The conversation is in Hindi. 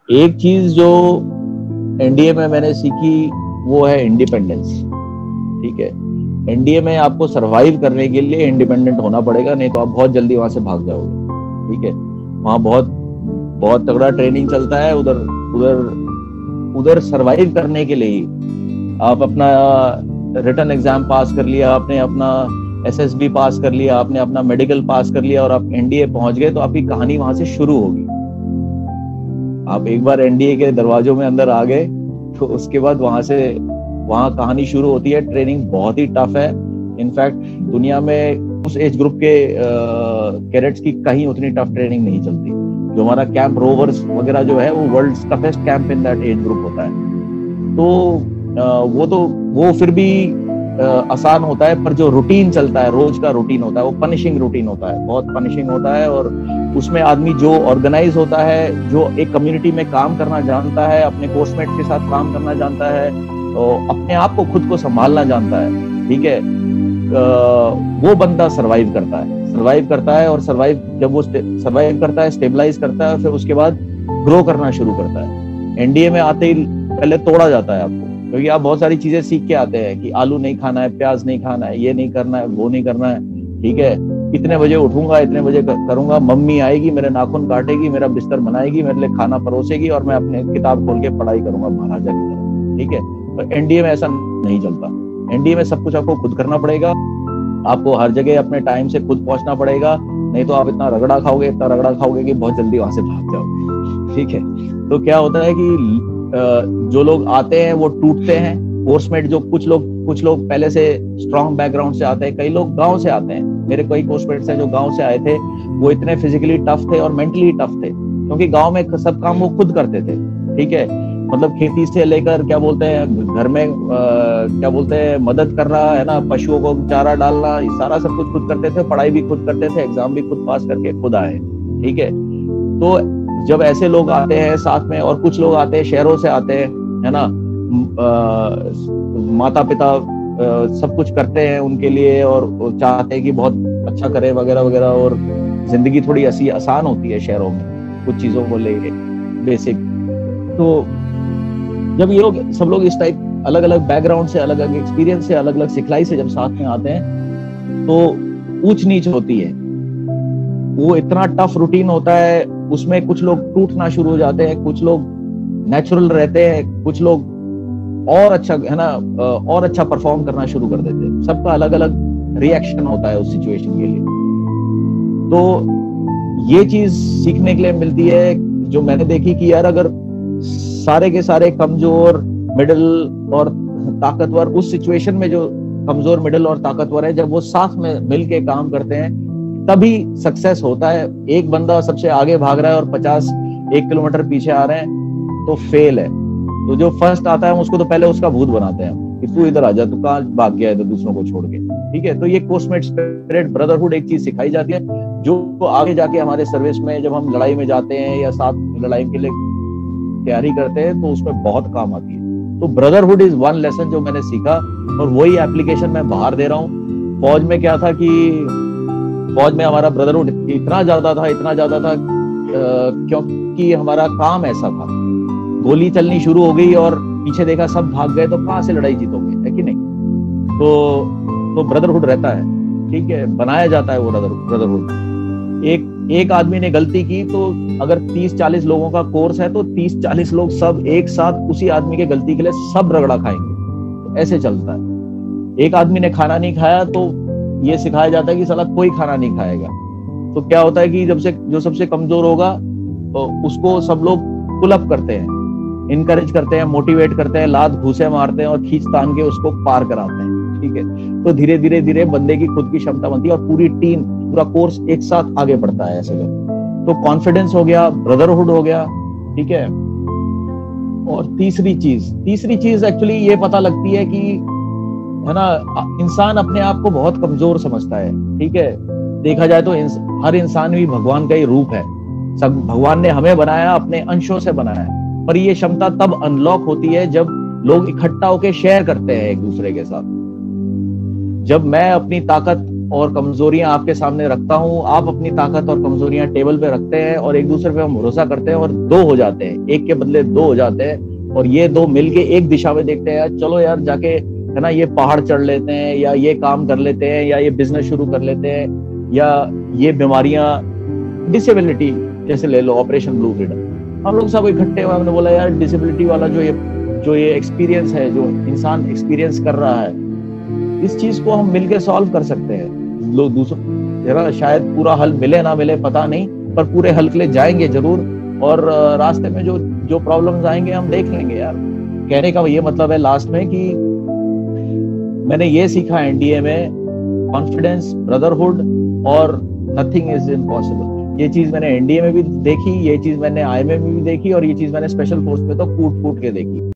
एक चीज जो एनडीए में मैंने सीखी वो है इंडिपेंडेंस। ठीक है, एनडीए में आपको सरवाइव करने के लिए इंडिपेंडेंट होना पड़ेगा, नहीं तो आप बहुत जल्दी वहां से भाग जाओगे। ठीक है, वहां बहुत बहुत तगड़ा ट्रेनिंग चलता है। उधर उधर उधर सरवाइव करने के लिए ही आप अपना रिटन एग्जाम पास कर लिया, आपने अपना एसएसबी पास कर लिया, आपने अपना मेडिकल पास कर लिया और आप एनडीए पहुंच गए, तो आपकी कहानी वहां से शुरू होगी। आप एक बार एनडीए के दरवाजों में अंदर आ गए तो उसके बाद वहां कहानी शुरू होती है। ट्रेनिंग बहुत ही टफ है। इनफैक्ट दुनिया में उस एज ग्रुप के कैडेट्स की कहीं उतनी टफ ट्रेनिंग नहीं चलती। जो हमारा कैंप रोवर्स वगैरह जो है वो world toughest camp in that age group होता है। तो वो फिर भी आसान होता है, पर जो रूटीन चलता है, रोज का रूटीन होता है, वो पनिशिंग रूटीन होता है, बहुत पनिशिंग होता है। और उसमें आदमी जो ऑर्गेनाइज होता है, जो एक कम्युनिटी में काम करना जानता है, अपने कोर्समेट के साथ काम करना जानता है, अपने आप को खुद को संभालना जानता है, ठीक है, वो बंदा सरवाइव करता है। और जब वो सरवाइव करता है, स्टेबलाइज करता है, फिर उसके बाद ग्रो करना शुरू करता है। एनडीए में आते ही पहले तोड़ा जाता है आपको, क्योंकि आप बहुत सारी चीजें सीख के आते हैं कि आलू नहीं खाना है, प्याज नहीं खाना है, ये नहीं करना है, वो नहीं करना है। ठीक है, इतने बजे उठूंगा, इतने बजे करूंगा, मम्मी आएगी, मेरे नाखून काटेगी, मेरा बिस्तर बनाएगी, मेरे लिए खाना परोसेगी और मैं अपने किताब खोल के पढ़ाई करूंगा महाराजा की तरह। ठीक है, तो एनडीए में ऐसा नहीं चलता। एनडीए में सब कुछ आपको खुद करना पड़ेगा, आपको हर जगह अपने टाइम से खुद पहुंचना पड़ेगा, नहीं तो आप इतना रगड़ा खाओगे कि बहुत जल्दी वहां से भाग जाओगे। ठीक है, तो क्या होता है कि जो लोग आते हैं वो टूटते हैं। कोर्समेट जो कुछ लोग पहले से स्ट्रॉन्ग बैकग्राउंड से आते हैं, कई लोग गांव से आते हैं। मेरे कई कोर्समेट्स हैं जो गांव से आए थे, वो इतने फिजिकली टफ थे और मेंटली टफ थे, क्योंकि गांव में सब काम वो खुद करते थे। ठीक है, मतलब खेती से लेकर क्या बोलते हैं, घर में क्या बोलते हैं, मदद करना है ना, पशुओं को चारा डालना, सारा सब कुछ खुद करते थे, पढ़ाई भी खुद करते थे, एग्जाम भी खुद पास करके खुद आए। ठीक है, तो जब ऐसे लोग आते हैं साथ में, और कुछ लोग आते हैं शहरों से आते हैं, है ना, माता पिता सब कुछ करते हैं उनके लिए और चाहते हैं कि बहुत अच्छा करें वगैरह वगैरह, और जिंदगी थोड़ी आसान होती है शहरों में कुछ चीजों को लेके बेसिक। तो जब ये लोग सब लोग इस टाइप अलग अलग बैकग्राउंड से, अलग अलग एक्सपीरियंस से, अलग अलग सिखलाई से जब साथ में आते हैं, तो ऊंच नीच होती है। वो इतना टफ रूटीन होता है, उसमें कुछ लोग टूटना शुरू हो जाते हैं, कुछ लोग नेचुरल रहते हैं, कुछ लोग और अच्छा, है ना, और अच्छा परफॉर्म करना शुरू कर देते हैं। सबका अलग अलग रिएक्शन होता है उस सिचुएशन के लिए। तो ये चीज सीखने के लिए मिलती है, जो मैंने देखी कि यार अगर सारे के सारे कमजोर, मिडिल और ताकतवर, उस सिचुएशन में जो कमजोर, मिडिल और ताकतवर है, जब वो साथ में मिलके काम करते हैं तभी सक्सेस होता है। एक बंदा सबसे आगे भाग रहा है और 1 किलोमीटर पीछे आ रहे हैं तो फेल है। तो जो फर्स्ट आता है उसको तो पहले उसका भूत बनाते हैं कि तू इधर आ जा, तू कहाँ भाग गया है तो दूसरों को छोड़ के। ठीक है, तो ये कोर्समेट स्पिरिट, ब्रदरहुड एक चीज सिखाई जाती है, जो आगे जाके हमारे सर्विस में जब हम लड़ाई में जाते हैं या साथ लड़ाई के लिए तैयारी करते हैं तो उसमें बहुत काम आती है। तो ब्रदरहुड इज वन लेसन जो मैंने सीखा, और वही एप्लीकेशन मैं बाहर दे रहा हूँ। फौज में क्या था कि फौज में हमारा ब्रदरहुड इतना ज्यादा था क्योंकि हमारा काम ऐसा था। गोली चलनी शुरू हो गई और पीछे देखा सब भाग गए, तो कहां से लड़ाई जीतोगे, है कि नहीं। तो ब्रदरहुड रहता है, ठीक है, बनाया जाता है वो ब्रदरहुड। एक आदमी ने गलती की तो अगर 30-40 लोगों का कोर्स है तो 30-40 लोग सब एक साथ उसी आदमी के गलती के लिए सब रगड़ा खाएंगे। तो ऐसे चलता है। एक आदमी ने खाना नहीं खाया तो ये सिखाया जाता है कि साला कोई खाना नहीं खाएगा। तो क्या होता है कि जो सबसे कमजोर होगा तो उसको सब लोग पुल अप करते हैं, इनकरेज करते हैं, मोटिवेट करते हैं, लात घूसे मारते हैं और खींच तान के उसको पार कराते हैं। ठीक है, तो धीरे धीरे बंदे की खुद की क्षमता बनती है और पूरी टीम, पूरा कोर्स एक साथ आगे बढ़ता है ऐसे लोग। तो कॉन्फिडेंस हो गया, ब्रदरहुड हो गया। ठीक है, और तीसरी चीज एक्चुअली ये पता लगती है कि, है ना, इंसान अपने आप को बहुत कमजोर समझता है। ठीक है, देखा जाए तो हर इंसान भी भगवान का ही रूप है। सब भगवान ने हमें बनाया, अपने अंशों से बनाया है, पर ये क्षमता तब अनलॉक होती है जब लोग इकट्ठा होकर शेयर करते हैं एक दूसरे के साथ। जब मैं अपनी ताकत और कमजोरियां आपके सामने रखता हूँ, आप अपनी ताकत और कमजोरियां टेबल पे रखते हैं और एक दूसरे पे हम भरोसा करते हैं और दो हो जाते हैं, एक के बदले दो हो जाते हैं और ये दो मिलके एक दिशा में देखते हैं, यार चलो यार जाके है ना ये पहाड़ चढ़ लेते हैं या ये काम कर लेते हैं या ये बिजनेस शुरू कर लेते हैं या ये बीमारियां, डिसेबिलिटी जैसे ले लो, ऑपरेशन ब्लू फ्रीडम। हम लोग सब इकट्ठे हुए, हमने बोला यार डिसेबिलिटी वाला जो ये एक्सपीरियंस है, जो इंसान एक्सपीरियंस कर रहा है, इस चीज को हम मिलकर सॉल्व कर सकते हैं। लोग दूसरा शायद पूरा हल मिले ना मिले पता नहीं, पर पूरे हल के लिए जाएंगे जरूर और रास्ते में जो जो प्रॉब्लम्स आएंगे हम देख लेंगे यार। कहने का ये मतलब है लास्ट में कि मैंने ये सीखा एनडीए में, कॉन्फिडेंस, ब्रदरहुड और नथिंग इज इम्पॉसिबल। ये चीज मैंने एनडीए में भी देखी, ये चीज मैंने आईएमए में भी देखी और ये चीज मैंने स्पेशल फोर्स में तो कूट कूट के देखी।